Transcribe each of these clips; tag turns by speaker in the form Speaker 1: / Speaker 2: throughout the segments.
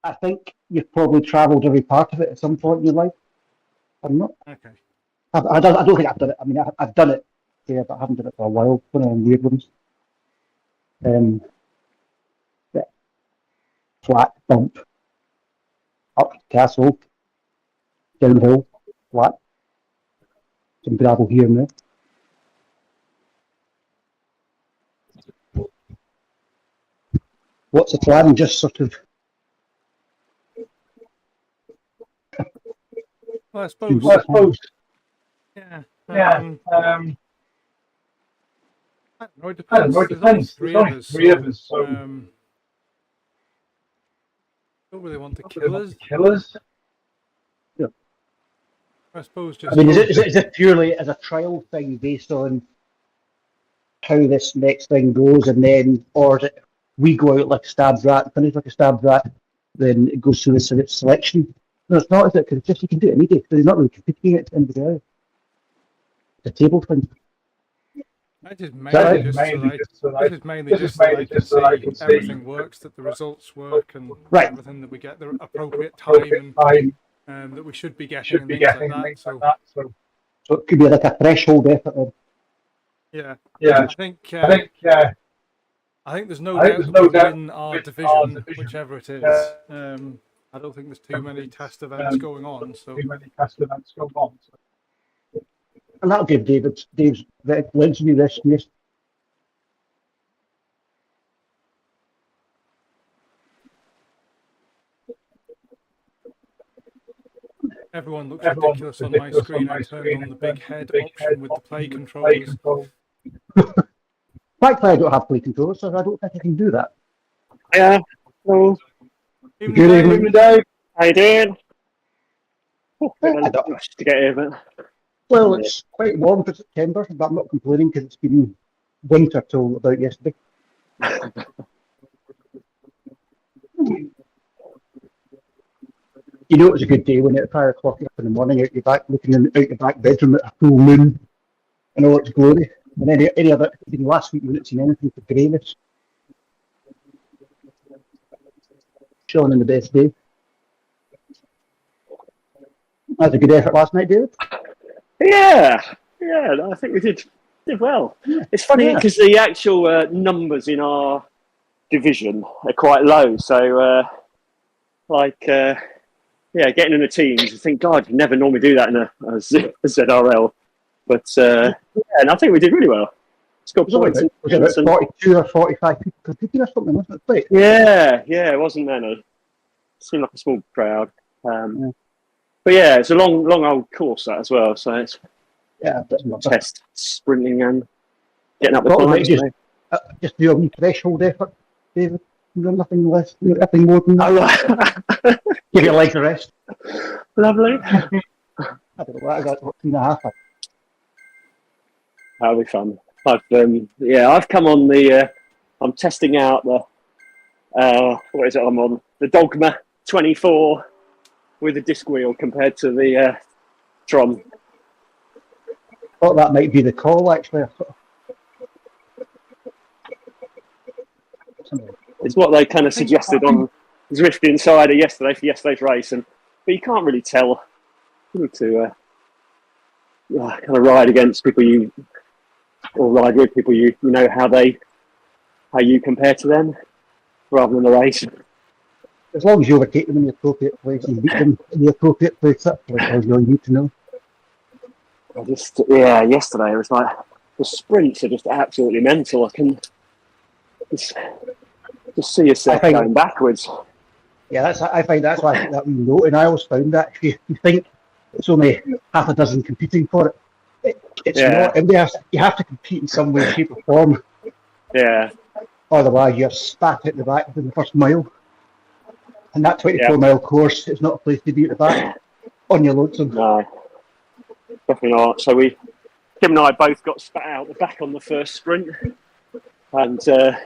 Speaker 1: I think you've probably travelled every part of it at some point in your life. I'm not.
Speaker 2: Okay.
Speaker 1: I don't think I've done it. I mean, I've done it, yeah, but I haven't done it for a while. One of them weird ones. Yeah, flat, bump, up, castle, downhill, flat, some gravel here and there. What's the plan? Just sort of.
Speaker 2: Well, I suppose. Yeah. I don't know. It depends. There's only three of us, so don't really want to kill us.
Speaker 1: Yeah.
Speaker 2: I suppose just.
Speaker 1: I mean, is it purely as a trial thing based on how this next thing goes, and then, or is it we go out like a stabbed rat, finish like a stabbed rat, then it goes through the selection? No, it's not, is it? Because just you can do it any day. Because he's not really competing against anybody else. It's a table thing.
Speaker 2: I just mainly just so I can see everything works, that the results work, and everything, that we get the appropriate time and that we should be getting and things like that. So
Speaker 1: it could be like a threshold effort.
Speaker 2: Yeah. I think there's no doubt that within our division, whichever it is, I don't think there's too many test events going on.
Speaker 1: And that'll give Dave's Lindsay this.
Speaker 2: Everyone looks ridiculous on my screen. I turned on the big head option with the play controls.
Speaker 1: Frankly, I don't have play controls, so I don't think I can do that.
Speaker 3: Yeah. Well,
Speaker 1: good evening, Dave.
Speaker 3: How you doing? To get here, but...
Speaker 1: Well, it's quite warm for September, but I'm not complaining because it's been winter till about yesterday. You know it was a good day when at 5 o'clock up in the morning, out your back, looking out your back bedroom at a full moon and all its glory. And any other, last week you wouldn't seen anything for greyness. Showing in the best day. That was a good effort last night, David.
Speaker 3: Yeah, I think we did well. Yeah. It's funny because the actual numbers in our division are quite low. So, getting in the teams, I think, God, you never normally do that in a ZRL. But, and I think we did really well.
Speaker 1: Scored points. Was it about 42 or 45 people competing or something, wasn't it?
Speaker 3: Yeah, it wasn't many. It seemed like a small crowd. But yeah, it's a long old course that as well. So it's test sprinting and getting up the times.
Speaker 1: Just do a wee threshold effort, David. Nothing less, nothing more than that. Give your legs a rest.
Speaker 3: Lovely.
Speaker 1: I don't know what I got. 2.5.
Speaker 3: That'll be fun. I've come on the. I'm testing out the. What is it? I'm on the Dogma 24. With a disc wheel compared to the Tron.
Speaker 1: I thought that might be the call, actually.
Speaker 3: It's what they kind of suggested on Zwift Insider yesterday for yesterday's race, but you can't really tell. You need to kind of ride against people or ride with people you know how you compare to them, rather than the race.
Speaker 1: As long as you overtake them in the appropriate place and beat them in the appropriate place, that's all you need to know.
Speaker 3: Yesterday it was like the sprints are just absolutely mental. I can just see yourself going backwards.
Speaker 1: Yeah, I find that's why I think that we know, and I always found that if you think it's only half a dozen competing for it, it's not. And you have to compete in some way, shape, or form.
Speaker 3: Yeah.
Speaker 1: Otherwise, you're spat at the back within the first mile. And that 24-mile course is not a place to be at the back on your lonesome.
Speaker 3: No, definitely not. So Kim and I both got spat out the back on the first sprint, and kind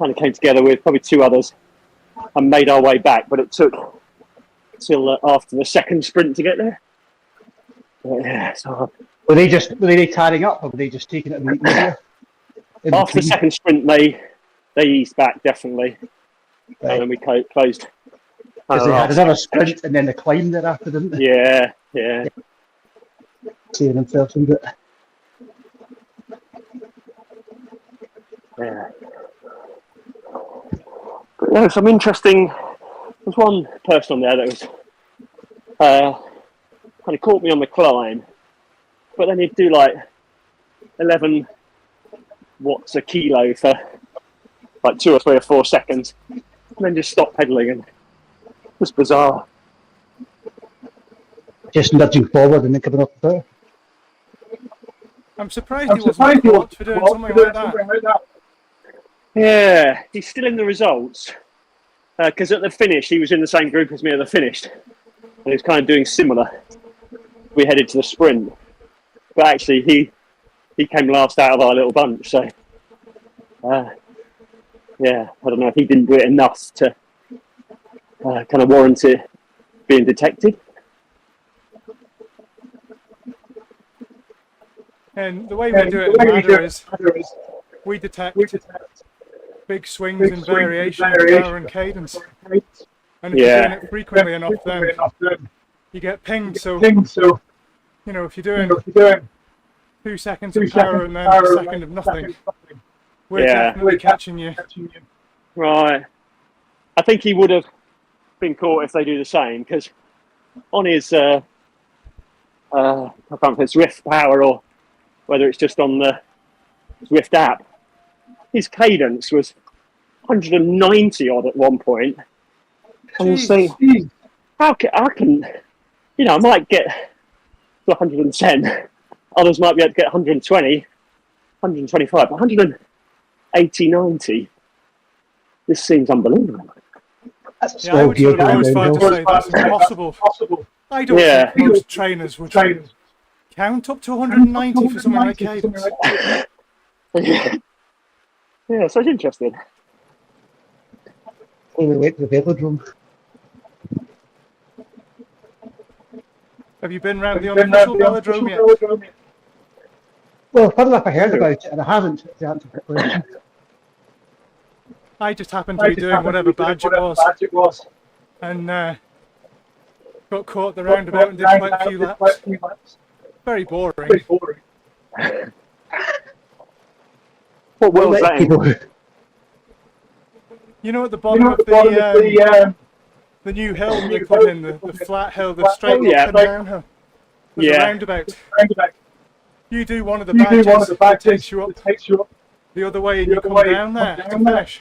Speaker 3: of came together with probably two others and made our way back. But it took till after the second sprint to get there. So
Speaker 1: were they tidying up, or were they just taking it easier?
Speaker 3: After the second sprint, they eased back definitely. Right. And then we closed
Speaker 1: Because they had another sprint and then the climb thereafter, didn't they?
Speaker 3: Yeah.
Speaker 1: Saving themselves a bit.
Speaker 3: Yeah. But yeah, some interesting. There's one person on there that was kind of caught me on the climb, but then he'd do like 11 watts a kilo for like 2 or 3 or 4 seconds, and then just stop pedaling, and it was bizarre.
Speaker 1: Just nudging forward and then coming off the foot.
Speaker 2: I'm surprised he wasn't caught for doing something like that.
Speaker 3: Yeah, he's still in the results because at the finish he was in the same group as me at the finish, and he was kind of doing similar. We headed to the sprint, but actually he came last out of our little bunch. So yeah, I don't know if he didn't do it enough to kind of warrant it being detected.
Speaker 2: And the way we do it in ladder is we detect big swings in variation of power and cadence. And if you're doing it frequently enough, then you get pinged. So, you know, if you're doing 2 seconds of power and then a second of nothing, we're definitely catching you.
Speaker 3: Right. I think he would have been caught if they do the same, because on his, I can't remember if it's Rift Power or whether it's just on the Rift app, his cadence was 190 odd at one point. And you say, how can, you know, I might get to 110, others might be able to get 120, 125, 180, 90. This seems unbelievable.
Speaker 2: Yeah, I would sort of always find to say that's impossible. I don't think most trainers would count up to 190 for something like cadence.
Speaker 3: Yeah, so it's interesting.
Speaker 1: Only wait to the velodrome.
Speaker 2: Have you been round the unofficial velodrome yet?
Speaker 1: Well, funny enough, I heard about it and I haven't, to answer that question.
Speaker 2: I just happened to be doing whatever badge it was. And got caught at the roundabout and did quite a few laps. Very boring.
Speaker 3: What world is that in?
Speaker 2: You know, at the bottom of the new hill that they put in, the flat hill, the straight up and down hill. There's a roundabout. You do one of the badges that takes you up the other way and you come down there to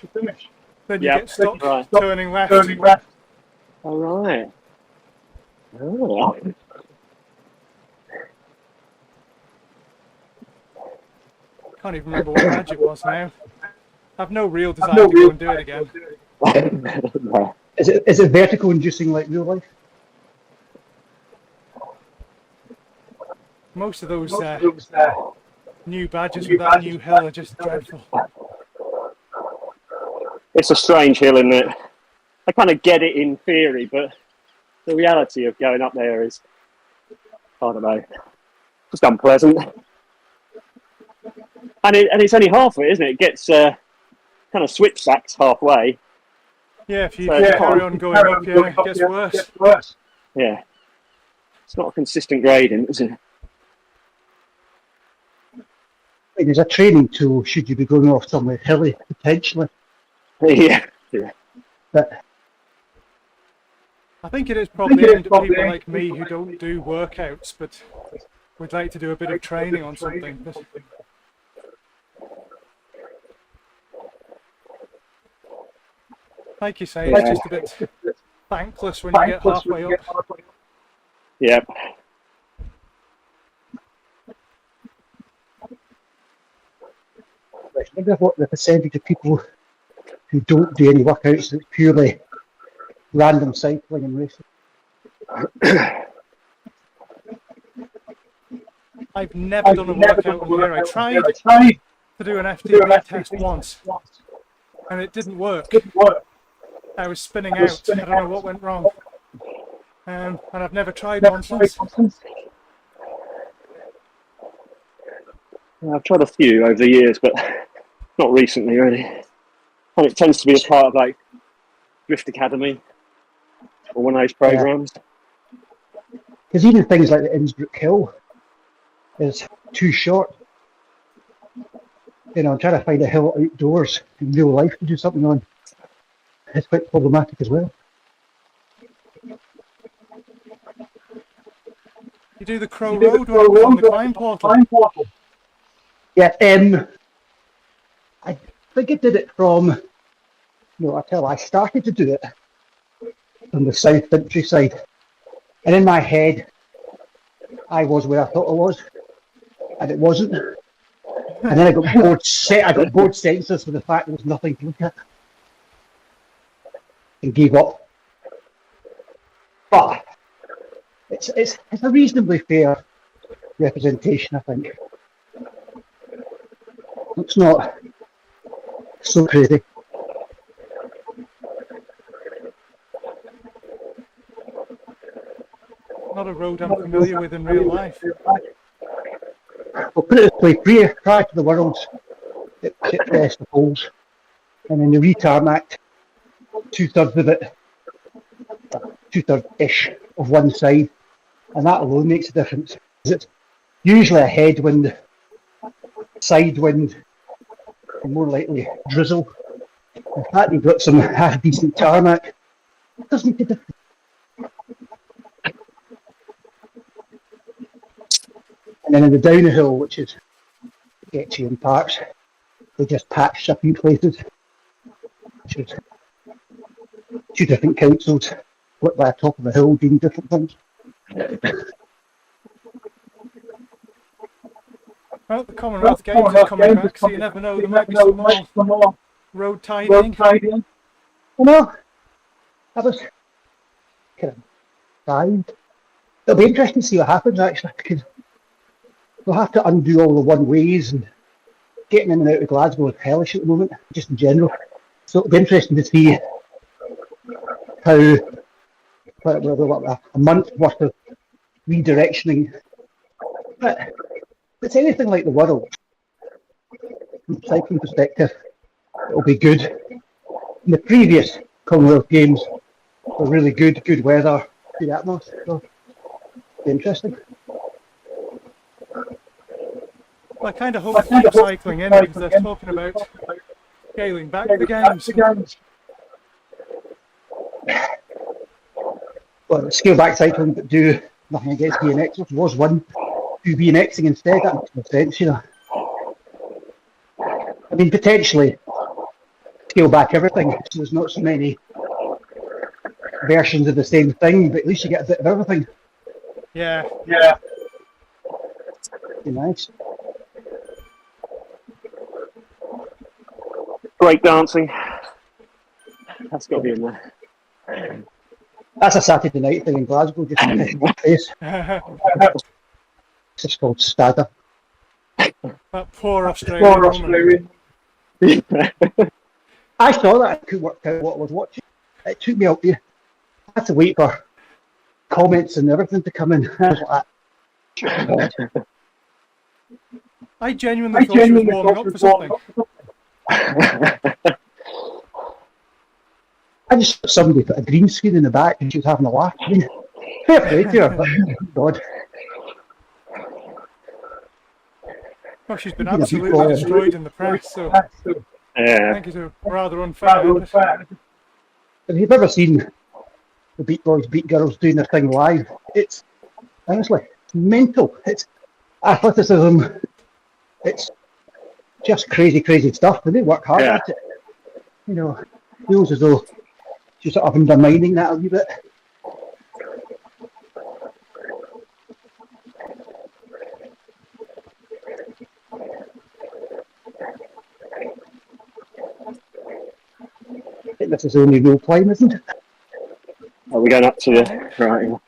Speaker 2: finish. Then you get stuck turning left.
Speaker 3: All right. Oh.
Speaker 2: Can't even remember what badge it was now. I've no real desire to go and do it again.
Speaker 1: Is it vertical inducing like real life?
Speaker 2: Most of those new badges with that new hill are just dreadful.
Speaker 3: It's a strange hill, isn't it? I kind of get it in theory, but the reality of going up there is, I don't know, just unpleasant. And it's only half of it, isn't it? It gets kind of switchbacks halfway.
Speaker 2: Yeah, if you carry on going up, it gets worse.
Speaker 3: Yeah. It's not a consistent gradient, is it?
Speaker 1: There's a training tool should you be going off somewhere hilly, potentially.
Speaker 3: Yeah.
Speaker 1: But
Speaker 2: I think it is probably aimed at people like me who don't do workouts, but would like to do a bit of training on something. But like you say, it's just a bit thankless when you get halfway up.
Speaker 3: Yep.
Speaker 1: I wonder what the percentage of people who don't do any workouts, it's purely random cycling and racing.
Speaker 2: I've never done a workout on here. I tried to do an FTP test once, and it didn't work. I was spinning out. I don't know what went wrong. And I've never tried one since.
Speaker 3: I've tried a few over the years, but not recently, really. And it tends to be a part of like Drift Academy. or one of those programs.
Speaker 1: Because even things like the Innsbruck Hill is too short. I'm trying to find a hill outdoors in real life to do something on. It's quite problematic as well.
Speaker 2: You do the Crow Road when it was on the climb portal?
Speaker 1: Yeah, I think I did it from, I started to do it from the South Fintry side. And in my head, I was where I thought I was, and it wasn't. And then I got bored senseless with the fact there was nothing to look at, and gave up. But it's a reasonably fair representation, I think. It's not so crazy.
Speaker 2: Not a road I'm familiar with in real life.
Speaker 1: Well, put it this way, prior to the Worlds, it pressed the poles, and then the retarmac, 2/3 of it, 2/3-ish of one side, and that alone makes a difference. It's usually a headwind, side wind, and more likely drizzle. In fact, you've got some half-decent tarmac. It does make a difference. And then in the downhill, which is sketchy in parts, they just patched a few places. Which is 2 different councils split by the top of the hill doing different things.
Speaker 2: Well, the Commonwealth Games is coming back, so you never know, there might be some more road tidying.
Speaker 1: I know. I was kind of dying. It'll be interesting to see what happens, actually, because we'll have to undo all the one-ways, and getting in and out of Glasgow is hellish at the moment, just in general. So it'll be interesting to see how a month worth of redirectioning. But if it's anything like the World, from a cycling perspective, it'll be good. In the previous Commonwealth Games were really good weather, good atmosphere. So it'll be interesting.
Speaker 2: Well, I kind of hope to keep cycling in, because they're talking about scaling back the games.
Speaker 1: Well, scale back cycling, but do nothing against BMX. There was one do BMXing instead. That makes no sense, I mean, potentially scale back everything, so there's not so many versions of the same thing, but at least you get a bit of everything.
Speaker 2: Yeah.
Speaker 1: Be nice.
Speaker 3: Break dancing. That's got to be in there.
Speaker 1: That's a Saturday night thing in Glasgow, just in one place. It's just called Stagger.
Speaker 2: That poor Australian woman.
Speaker 1: I saw that. I couldn't work out what I was watching. It took me out there. I had to wait for comments and everything to come in. I was like,
Speaker 2: I genuinely thought she was warming up for something.
Speaker 1: I just saw somebody put a green screen in the back and she was having a laugh. I mean, fair play to her, but God.
Speaker 2: Well, she's been absolutely destroyed in the press, so I think it's rather unfair.
Speaker 1: If you've ever seen the Beat Boys, Beat Girls doing their thing live, it's honestly mental. It's athleticism. It's just crazy stuff. And they work hard at it. It feels as though she's sort of undermining that a wee bit. I think this is only real climb, isn't it?
Speaker 3: Are we going up to the right?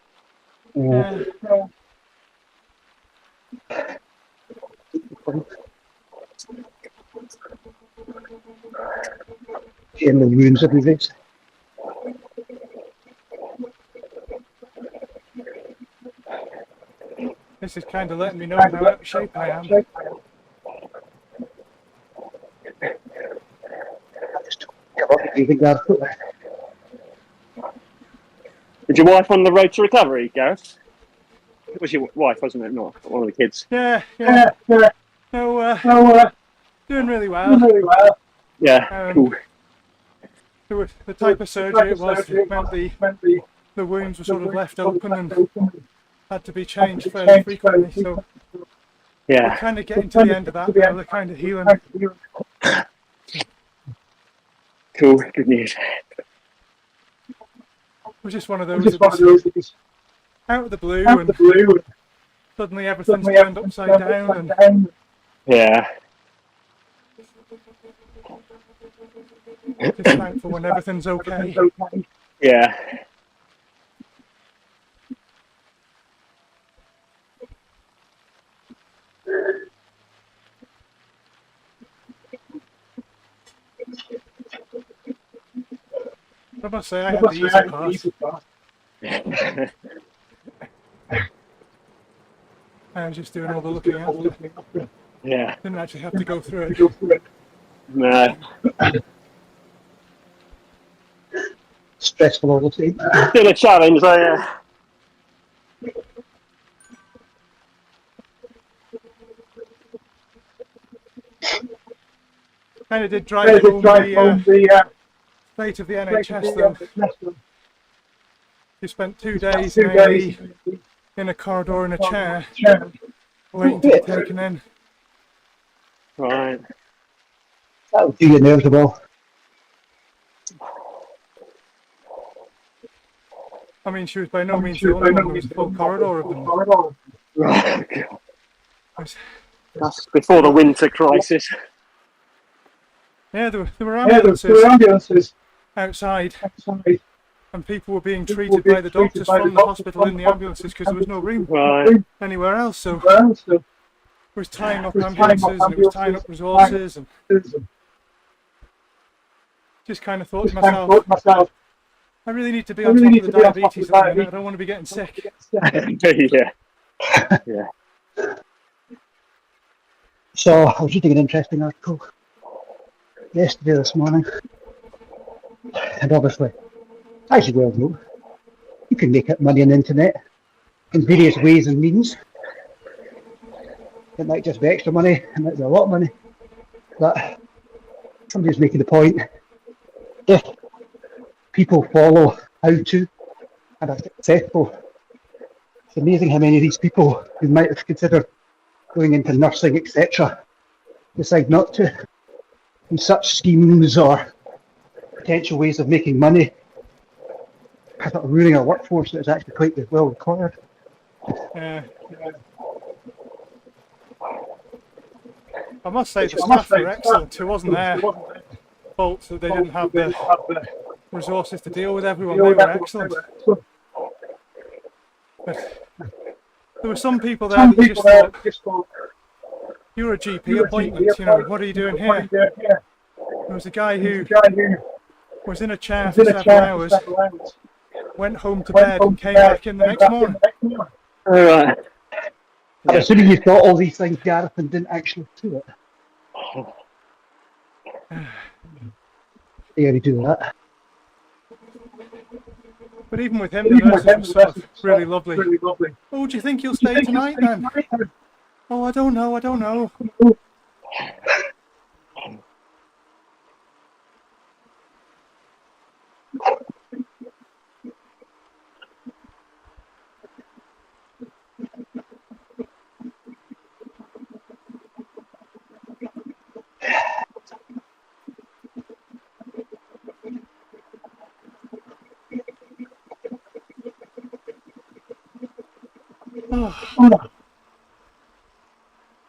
Speaker 1: Getting the ruins of the race.
Speaker 2: This is kind of letting me know how out of shape I am.
Speaker 3: Was your wife on the road to recovery, Gareth? It was your wife, wasn't it? Not one of the kids.
Speaker 2: Yeah. No, doing really well.
Speaker 3: Yeah, cool.
Speaker 2: The type of surgery it was meant the wounds were sort of left open and had to be changed fairly frequently. So
Speaker 3: Yeah,
Speaker 2: we're kind of getting to the end of that now. They're kind of healing.
Speaker 3: cool. Good news.
Speaker 2: It was just one of those that was out of the blue, and suddenly everything's turned upside down. And
Speaker 3: Yeah.
Speaker 2: just thankful when everything's okay.
Speaker 3: Yeah.
Speaker 2: I must say, I had the easy part. I was just doing all the looking after.
Speaker 3: Yeah.
Speaker 2: Didn't actually have to go through it.
Speaker 3: No.
Speaker 1: Stressful all the same.
Speaker 3: Still a challenge, though.
Speaker 2: Kind of did drive home the state of the NHS, though. You spent 2 days in A&E in a corridor in a chair, waiting to be taken in.
Speaker 3: Right.
Speaker 1: That'll do your nerves well.
Speaker 2: I mean, she was by no means the only one. There was a full corridor of them.
Speaker 3: Right. That's before the winter crisis.
Speaker 2: Yeah, there were ambulances outside, and people were being treated by the doctors from the hospital in the ambulances because there was no room anywhere else. So it was tying up ambulances, and it was tying up resources, and just kind of thought to myself, I really need to be on top of the diabetes at the minute. I don't want to be getting sick.
Speaker 3: Yeah.
Speaker 1: So I was reading an interesting article yesterday, this morning, and obviously, as you well know, you can make money on the internet in various ways and means. It might just be extra money, it might be a lot of money, but somebody's making the point, if people follow how to and are successful, it's amazing how many of these people who might have considered going into nursing, etc., decide not to. And such schemes or potential ways of making money are ruining our workforce that is actually quite well required.
Speaker 2: I must say the staff were excellent. It wasn't their fault that they didn't have the resources to deal with everyone. They were excellent. But there were some people there that you just thought, you're a GP appointment, you know, what are you doing here? There was a guy who was in a chair for several hours, went home to bed and came back in the next morning.
Speaker 3: Alright.
Speaker 1: I'm assuming you've got all these things, Gareth, and didn't actually do it. You only do that.
Speaker 2: But even with him, the nurses were sort of really lovely. Oh, do you think you'll stay tonight then? Oh, I don't know. Oh.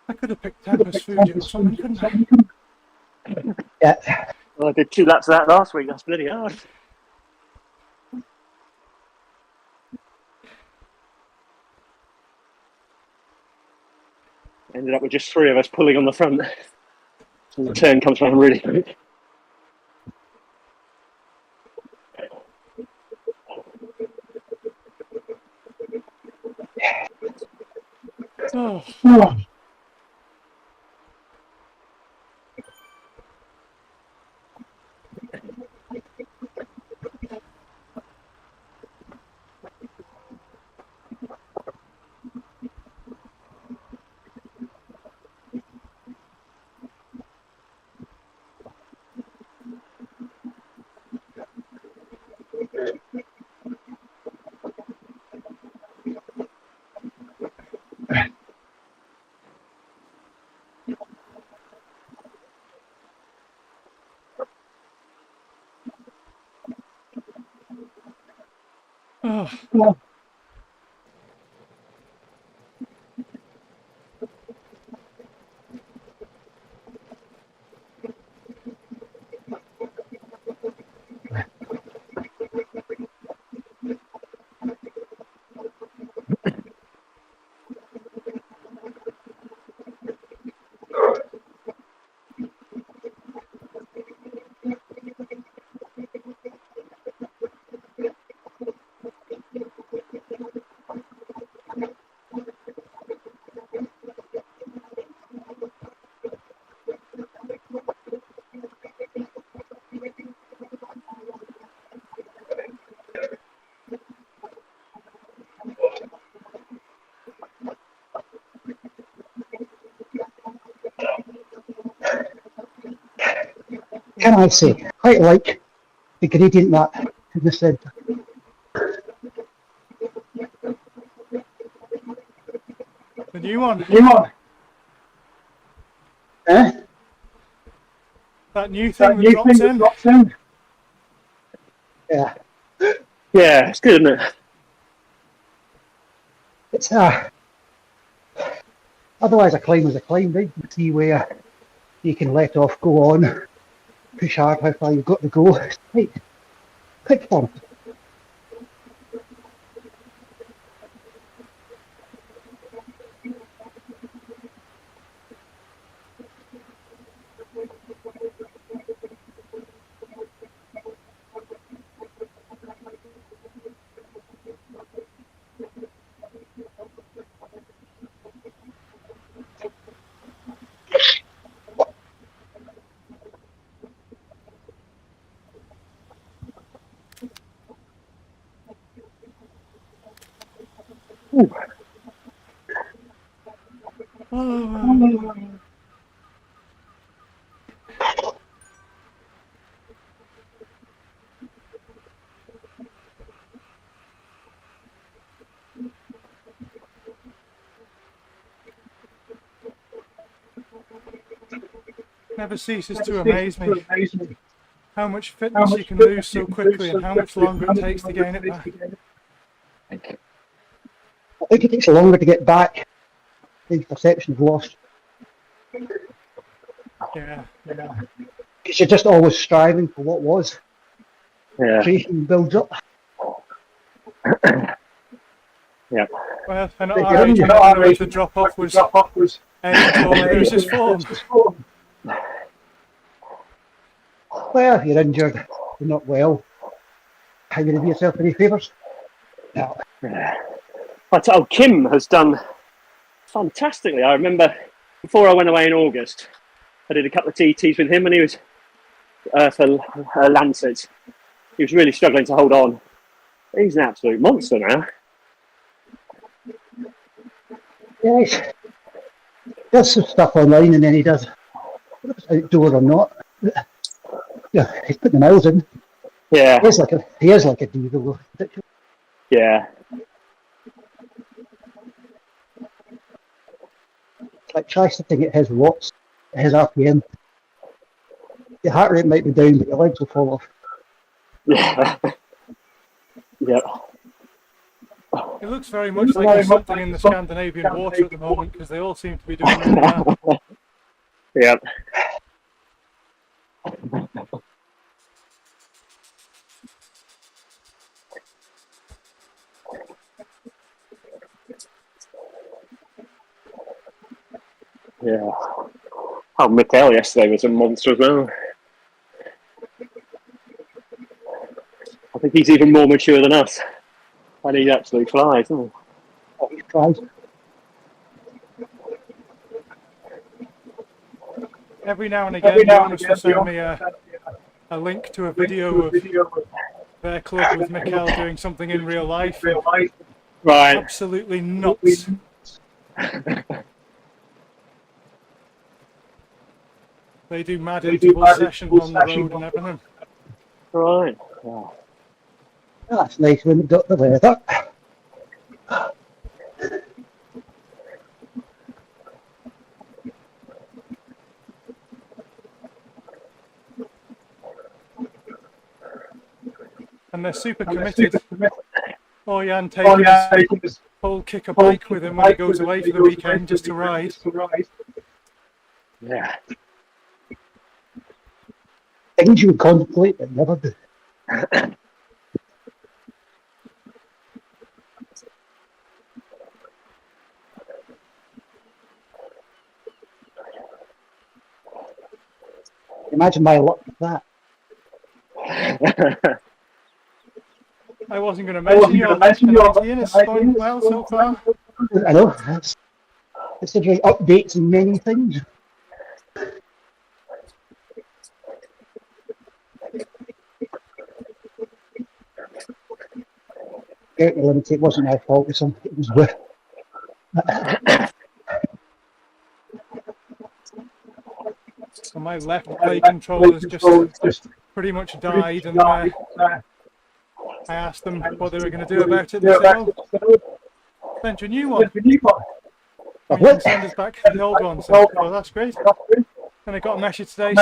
Speaker 2: I could have picked Tempest food or something, couldn't I?
Speaker 1: Yeah.
Speaker 3: Well, I did 2 laps of that last week. That's bloody hard. Ended up with just 3 of us pulling on the front. So the turn comes around really quick.
Speaker 2: Oh. Oh.
Speaker 1: Can I say, quite like the gradient that in the centre.
Speaker 2: The new one.
Speaker 1: Eh?
Speaker 2: That new thing that drops in.
Speaker 1: Yeah.
Speaker 3: Yeah, it's good, isn't it?
Speaker 1: It's otherwise a climb is a climb, right? You see where you can let off, go on, push hard how far you've got to go. It's quite fun.
Speaker 2: Oh. Never ceases to amaze me how much fitness you can lose so quickly and how much longer it takes to gain it back.
Speaker 1: I think it takes longer to get back. The perception of loss.
Speaker 2: Yeah.
Speaker 1: Because you're just always striving for what was.
Speaker 3: Yeah.
Speaker 1: Creation builds up.
Speaker 3: Yeah.
Speaker 2: Well, and at our age, we never know if the drop off was age or whether it's just form.
Speaker 1: Well, you're injured, you're not well. How are you going to do yourself any favours? No.
Speaker 3: I tell Kim has done fantastically. I remember before I went away in August, I did a couple of TTs with him, and he was for Lancet. He was really struggling to hold on. He's an absolute monster now.
Speaker 1: Yeah, he does some stuff online, and then he does, whether it's outdoor or not. Yeah, he's putting the miles in.
Speaker 3: Yeah.
Speaker 1: He is like a diesel.
Speaker 3: Yeah.
Speaker 1: Like try sitting at his watts, his RPM. Your heart rate might be down, but your legs will fall off.
Speaker 3: Yeah. Yeah.
Speaker 2: It looks very much like he's something in the Scandinavian water at the moment because they all seem to be doing really well.
Speaker 3: Yeah. Yeah. Oh, Mikhail yesterday was a monster as well. I think he's even more mature than us. And he absolutely flies, doesn't he?
Speaker 1: Oh, he flies.
Speaker 2: Every now and again, Jonas will send me a link to a video of their club with Mikhail doing something in real life.
Speaker 3: Right.
Speaker 2: Absolutely nuts. They do mad interval sessions on the road and everything.
Speaker 3: Right. Yeah.
Speaker 1: That's nice when it got the leather.
Speaker 2: And they're super committed. Oh yeah, and taking his whole kicker bike with him when he goes away for the weekend just to ride.
Speaker 3: Yeah.
Speaker 1: Things you would contemplate but never do. Imagine my luck with that.
Speaker 2: I wasn't going to mention your penalty, and it's going well so far.
Speaker 1: I know. Considering updates and many things. It wasn't my fault. It was with.
Speaker 2: So my left play controller's just pretty much died, and I asked them what they were going to do about it. They said, "Oh, send you a new one. And you can send us back the old one." So, well, that's great. And I got a message today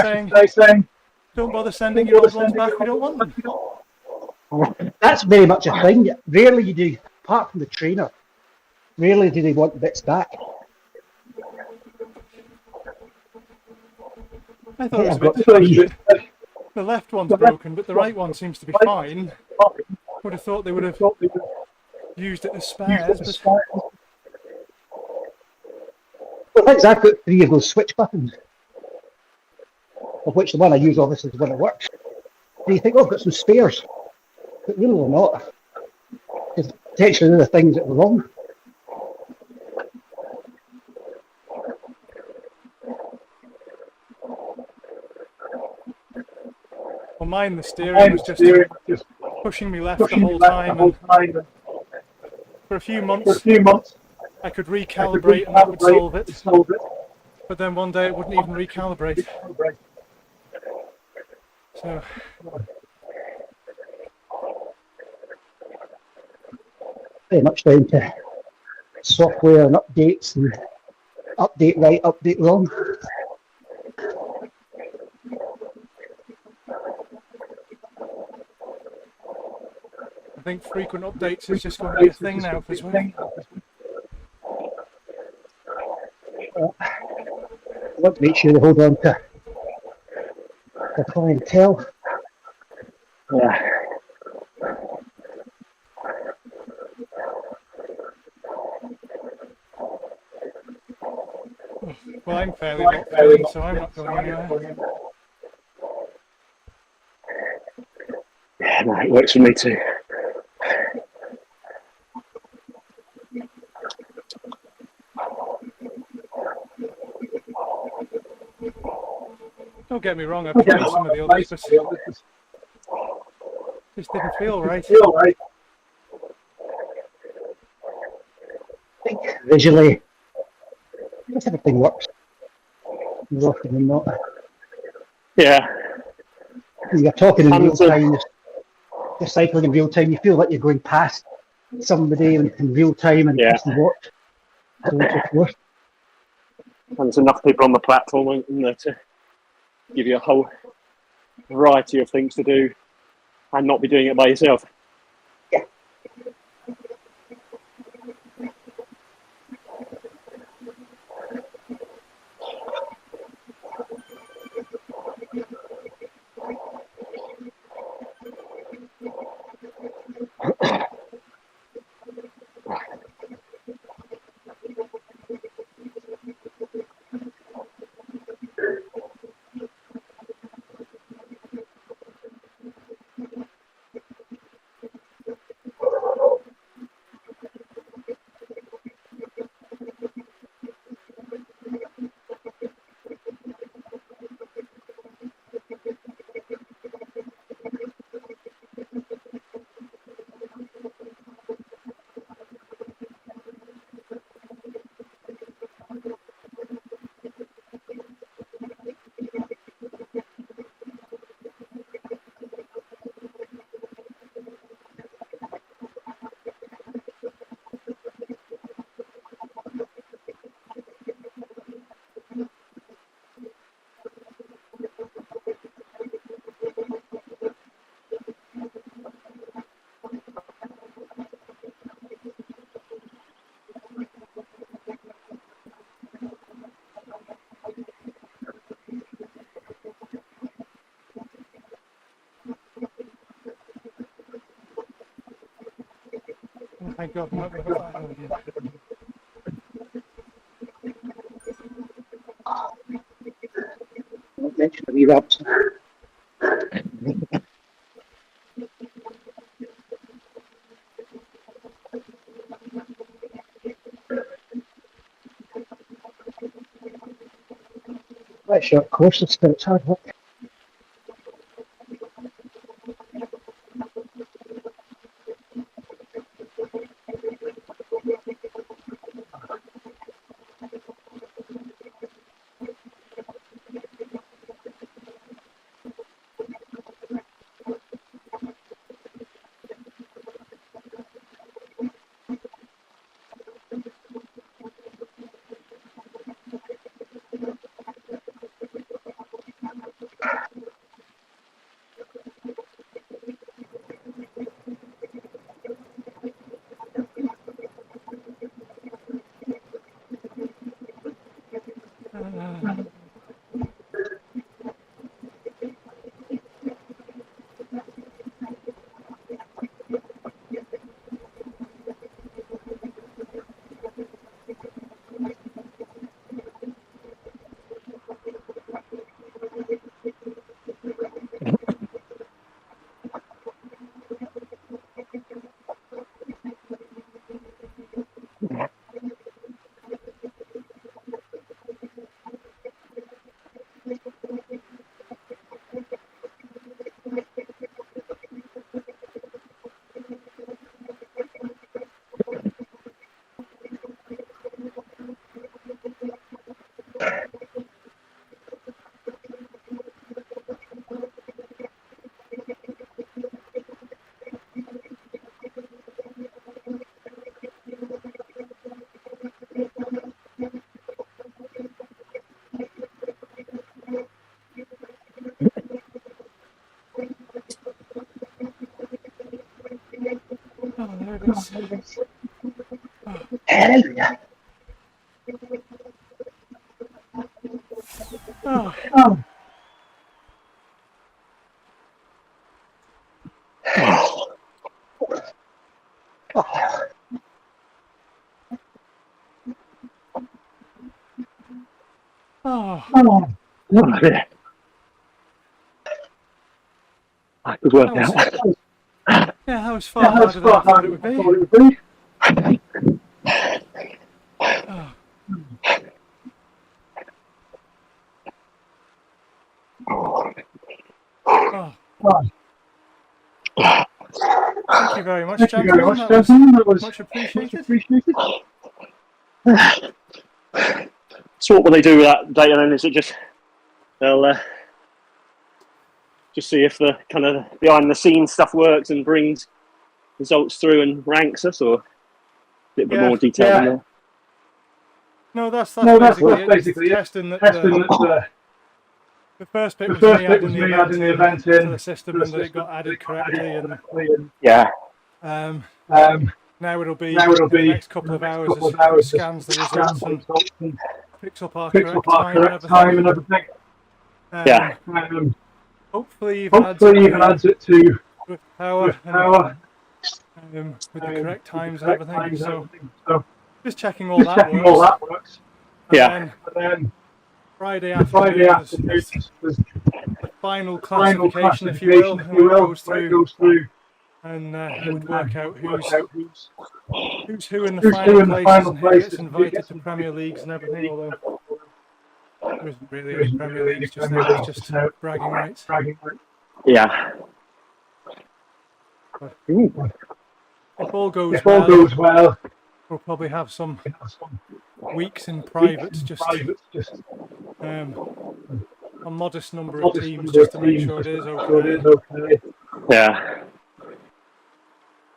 Speaker 2: saying, "Don't bother sending your old ones back. We don't want them."
Speaker 1: That's very much a thing. Rarely you do, apart from the trainer, rarely do they want the bits back.
Speaker 2: I thought it was a bit strange. The left one's broken, but the right one seems to be fine. Would have thought they would have used it as spares, but...
Speaker 1: Well, thanks, I've got 3 of those switch buttons, of which the one I use obviously is the one that works. Do you think, oh, I've got some spares? But really they're not. Because potentially they're the things that were wrong.
Speaker 2: Well, mine, the steering was just pushing me left the whole time, and for a few months I could recalibrate and that would solve it. But then one day it wouldn't even recalibrate. So
Speaker 1: Very much down to software and updates and update right, update wrong.
Speaker 2: I think frequent updates is just going to be a thing now for Swift.
Speaker 1: I want to make sure they hold on to the clientele.
Speaker 3: Yeah.
Speaker 2: Well, I'm fairly locked in, so I'm not going anywhere.
Speaker 3: Yeah, no, it works for me too.
Speaker 2: Don't get me wrong, I've tried some of the others, but just didn't feel right.
Speaker 1: I think visually, not everything works. More often than not.
Speaker 3: Yeah.
Speaker 1: You're talking in real time, you're cycling in real time, you feel like you're going past somebody in real time and pressing watch. So on and so forth.
Speaker 3: And there's enough people on the platform, isn't there, to give you a whole variety of things to do and not be doing it by yourself.
Speaker 2: Thank God, I'm not going to file again.
Speaker 1: Not mention the wee rabbits. Right, short course, it's hard work.
Speaker 2: Oh, there it is.
Speaker 1: Hallelujah.
Speaker 2: Oh.
Speaker 1: Oh.
Speaker 2: Oh.
Speaker 1: Oh.
Speaker 3: Yeah. Good work out.
Speaker 2: Yeah, that was far harder than I thought it would be. Oh. Oh. Thank you very much, gentlemen. That was much appreciated.
Speaker 3: So what will they do with that data then? Is it just they'll just see if the kind of behind the scenes stuff works and brings results through and ranks us, or a bit more detail than that?
Speaker 2: No, that's basically it. Testing that the first bit was me adding the event to the system and that it got added correctly. And
Speaker 3: yeah.
Speaker 2: Now it'll be in the next couple of hours as it scans the results and picks up our correct time and everything.
Speaker 3: Yeah.
Speaker 2: Hopefully even adds it to with power and with the correct times and everything. So just checking all that works. And then Friday afternoon is the final classification, if you will, where it goes through and it would work out who's who in the final places and who gets invited to Premier Leagues and everything, although there isn't really any Premier Leagues just now, it's just bragging rights.
Speaker 3: Yeah.
Speaker 2: But if all goes well, we'll probably have some weeks in private, just a modest number of teams just to make sure it is okay.
Speaker 3: Yeah.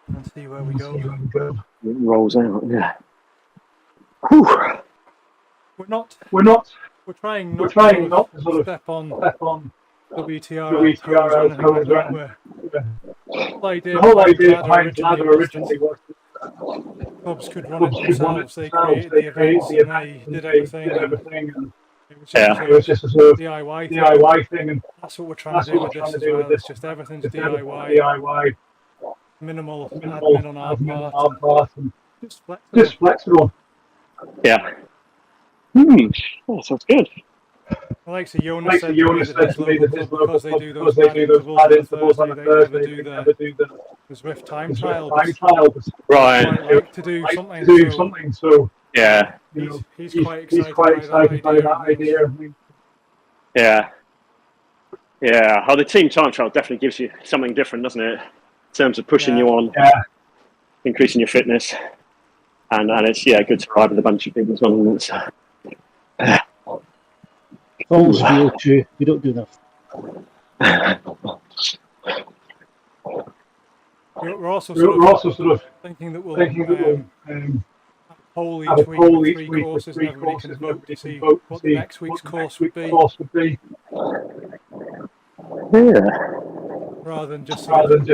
Speaker 2: And see where we go.
Speaker 3: It rolls out, yeah. Whew.
Speaker 2: We're trying not to sort of step on WTRL toes or anything like that. The whole idea behind Ladder originally was clubs could run it themselves. They created the events and they did everything. And it was just a sort of DIY thing, and that's what we're trying to do with this as well. It's just everything's DIY. minimal admin on our part, and just flexible.
Speaker 3: Yeah. Oh, sounds good.
Speaker 2: Like so Jonas said to me that his local club, because they do those mad intervals on a Thursday, they never do the Zwift time trial.
Speaker 3: Right.
Speaker 2: Quite like to do something. So
Speaker 3: yeah.
Speaker 2: He's quite excited by that idea.
Speaker 3: Yeah. Yeah. Oh, the team time trial definitely gives you something different, doesn't it? In terms of pushing you on, increasing your fitness, and it's good to ride with a bunch of people as well. It's,
Speaker 1: Falls VO2. We don't do enough.
Speaker 2: We're also sort of thinking that we'll poll each week with 3 courses, and everybody can vote to see what the next week's course would be.
Speaker 3: Yeah.
Speaker 2: Rather than just sort of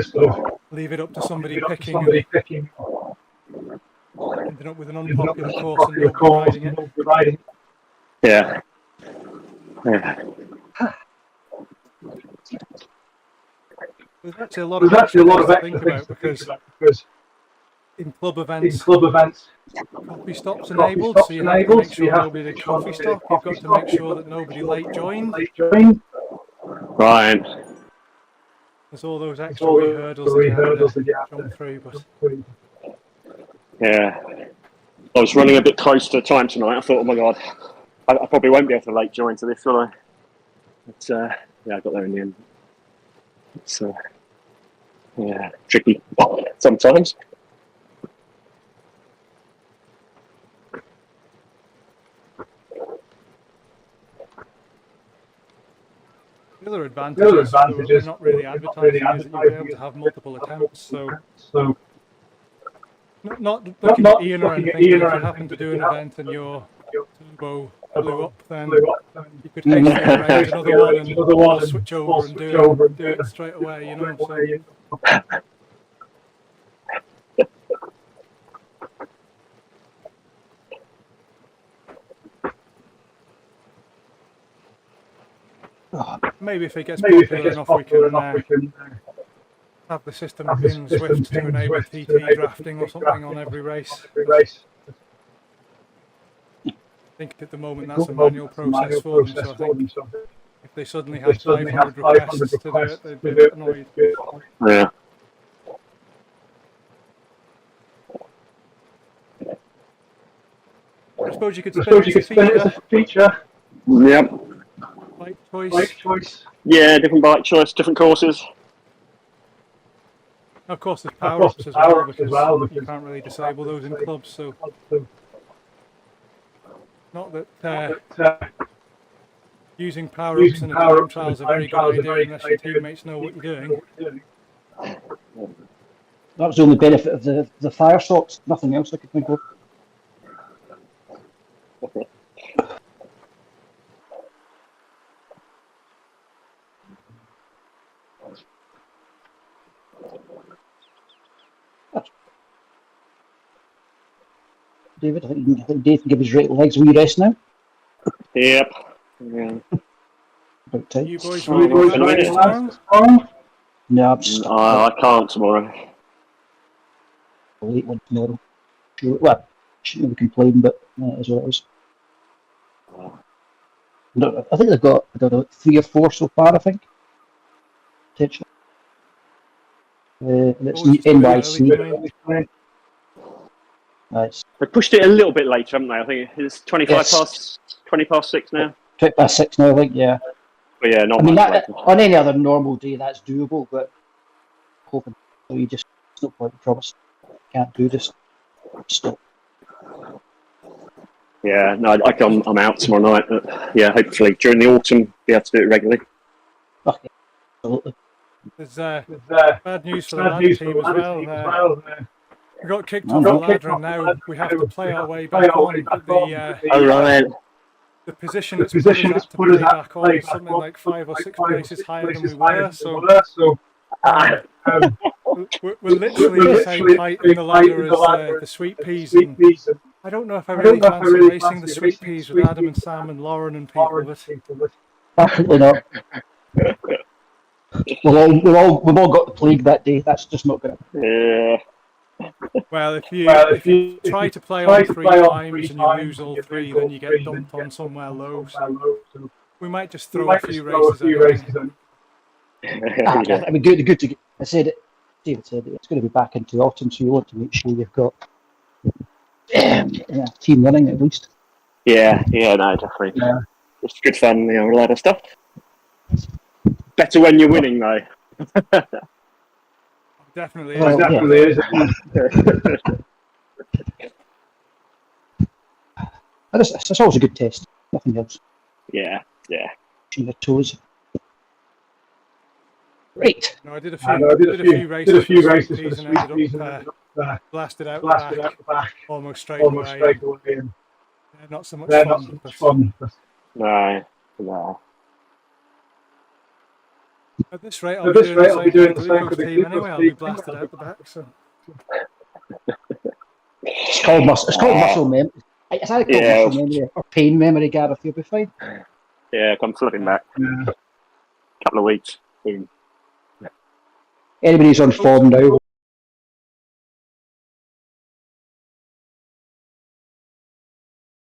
Speaker 2: leave it up to somebody picking and ending up with an unpopular course and nobody riding it.
Speaker 3: Yeah. Yeah.
Speaker 2: There's actually a lot of extra things to think about because in club events, coffee stops enabled, so you have to make sure nobody did coffee stop. You've got to make sure that nobody late joined.
Speaker 3: Right.
Speaker 2: There's all those extra wee hurdles that you have to jump through. But
Speaker 3: yeah, I was running a bit close to time tonight. I thought, oh my god, I probably won't be able to late join to this, will I? But I got there in the end. It's tricky sometimes.
Speaker 2: the other advantage is we're not really advertising is that you'll be able to have multiple accounts. So not looking at Ian or anything, but if you happen to do an event and your turbo blew up, then you could hastily arrange another one and switch over and do it straight away, you know. So maybe if it gets popular enough, we can have the system in Zwift to enable TT drafting or something on every race. I think at the moment that's a manual process for them, so I think if they suddenly had 500 requests to do it, they'd be annoyed.
Speaker 3: Yeah.
Speaker 2: I suppose you could spin it as a feature.
Speaker 3: Yep.
Speaker 2: Bike choice.
Speaker 3: Yeah, different bike choice, different courses.
Speaker 2: Of course, there's power-ups as well, because you can't really disable those in clubs, so not that using power-ups in a time trial is a very good idea unless your teammates know what you're doing.
Speaker 1: That was the only benefit of the fire socks, nothing else I could think of. David, I think Dave can give his right legs a wee rest now.
Speaker 3: Yep. Yeah.
Speaker 1: About time.
Speaker 2: You boys riding tomorrow?
Speaker 1: No, I'm just
Speaker 3: I can't tomorrow.
Speaker 1: a late one tomorrow. Well, shouldn't really complain, but as well it is. No, I think they've got, I don't know, 3 or 4 so far, I think. Potentially. And it's NYC. Nice.
Speaker 3: They pushed it a little bit later, haven't they? I think it's 20 past 6 now.
Speaker 1: 20 past 6 now, I think, yeah.
Speaker 3: But yeah, not
Speaker 1: I mean,
Speaker 3: much
Speaker 1: that, on any other normal day, that's doable, but hoping so you just, it's no point in promise. Can't do this. Stop.
Speaker 3: Yeah, no, I'm out tomorrow night, but yeah, hopefully during the autumn, be able to do it regularly.
Speaker 1: Okay, absolutely.
Speaker 2: There's bad news for the ladder team as well. We got kicked off the ladder and now we have to play our way back on. The position it's put us at to play back on is something like 5 or 6 places higher than we were, so we're literally the same height in the ladder as the Sweet Peas, and I don't know if I really fancy racing the Sweet Peas with Adam and Sam and Lauren and people, but
Speaker 1: Absolutely not. We've all got the plague that day. That's just not going to.
Speaker 3: Yeah.
Speaker 2: Well, if you try to play on 3 times and you lose all 3, then you get dumped on somewhere low. So we might just throw a few races in.
Speaker 3: Yeah.
Speaker 1: I mean, good to get. I said it. David said it, it's going to be back into autumn, so you want to make sure you've got a team running at least.
Speaker 3: Yeah, no, definitely.
Speaker 1: Yeah.
Speaker 3: It's good fun, a lot of stuff. Better when you're winning, though.
Speaker 2: Definitely
Speaker 1: Well,
Speaker 2: is.
Speaker 1: It's always a good test. Nothing else.
Speaker 3: Yeah.
Speaker 1: Touching your toes. Right.
Speaker 2: No, I did a few races and ended up blasted out the back almost straight away. Not so much fun.
Speaker 3: No.
Speaker 2: At this rate, I'll be doing the same for the team anyway. I'll be blasted out the back. So
Speaker 1: It's called muscle memory. It's either called muscle memory or pain memory, Gareth. You'll be fine.
Speaker 3: Yeah, come flipping back. Couple of weeks. Boom.
Speaker 1: Anybody's on form now.